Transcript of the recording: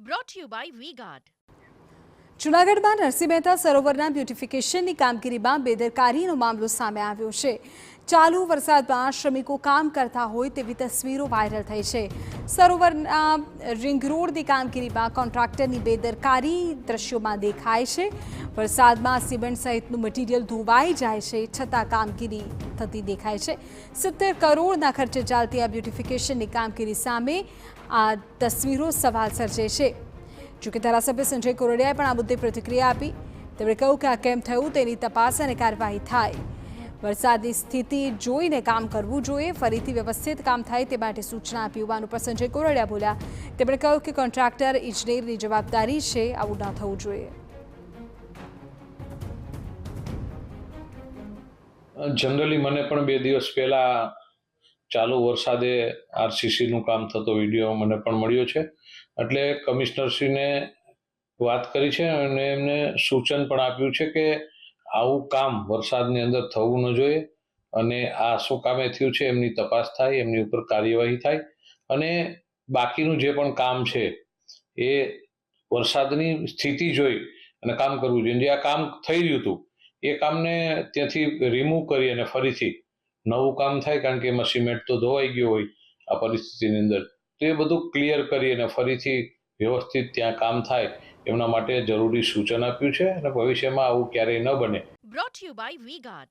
brought to you by V-Guard. જૂનાગઢમાં નરસિંહ મહેતા સરોવરના બ્યુટિફિકેશનની કામગીરીમાં બેદરકારીનો મામલો સામે આવ્યો છે। ચાલુ વરસાદમાં શ્રમિકો કામ કરતા હોય તેવી તસવીરો વાયરલ થઈ છે। સરોવરના રિંગ રોડની કામગીરીમાં કોન્ટ્રાક્ટરની બેદરકારી દ્રશ્યોમાં દેખાય છે। વરસાદમાં સિમેન્ટ સહિતનું મટીરિયલ ધોવાઈ જાય છે છતાં કામગીરી થતી દેખાય છે। 70 કરોડના ખર્ચે ચાલતી આ બ્યુટિફિકેશનની કામગીરી સામે આ તસવીરો સવાલ સર્જે છે। જોકે ધારાસભ્ય સંજય કોરડિયાએ પણ આ મુદ્દે પ્રતિક્રિયા આપી। તેમણે કહ્યું કે આ કેમ થયું તેની તપાસ અને કાર્યવાહી થાય। વરસાદની સ્થિતિ જોઈને કામ કરવું જોઈએ, ફરીથી વ્યવસ્થિત કામ થાય તે માટે સૂચના આપી હોવાનું પણ સંજય કોરડિયા બોલ્યા। તેમણે કહ્યું કે કોન્ટ્રાક્ટર ઇજનેરની જવાબદારી છે, આવું ન થવું જોઈએ। જનરલી મને પણ 2 દિવસ પહેલા ચાલુ વરસાદે આરસીસીનું કામ થતો વિડીયો મને પણ મળ્યો છે। એટલે કમિશનરશ્રીને વાત કરી છે અને એમને સૂચન પણ આપ્યું છે કે આવું કામ વરસાદની અંદર થવું ન જોઈએ અને આ શું કામે થયું છે એમની તપાસ થાય, એમની ઉપર કાર્યવાહી થાય અને બાકીનું જે પણ કામ છે એ વરસાદની સ્થિતિ જોઈ અને કામ કરવું જોઈએ। જે આ કામ થઈ રહ્યું હતું એ કામને ત્યાંથી રિમૂવ કરી અને ફરીથી નવું કામ થાય, કારણ કે એમાં સિમેન્ટ તો ધોવાઈ ગયો હોય આ પરિસ્થિતિની અંદર, તો એ બધું ક્લિયર કરી અને ફરીથી વ્યવસ્થિત ત્યાં કામ થાય એમના માટે જરૂરી સૂચન આપ્યું છે અને ભવિષ્યમાં આવું ક્યારેય ન બને। Brought to you by V-Guard.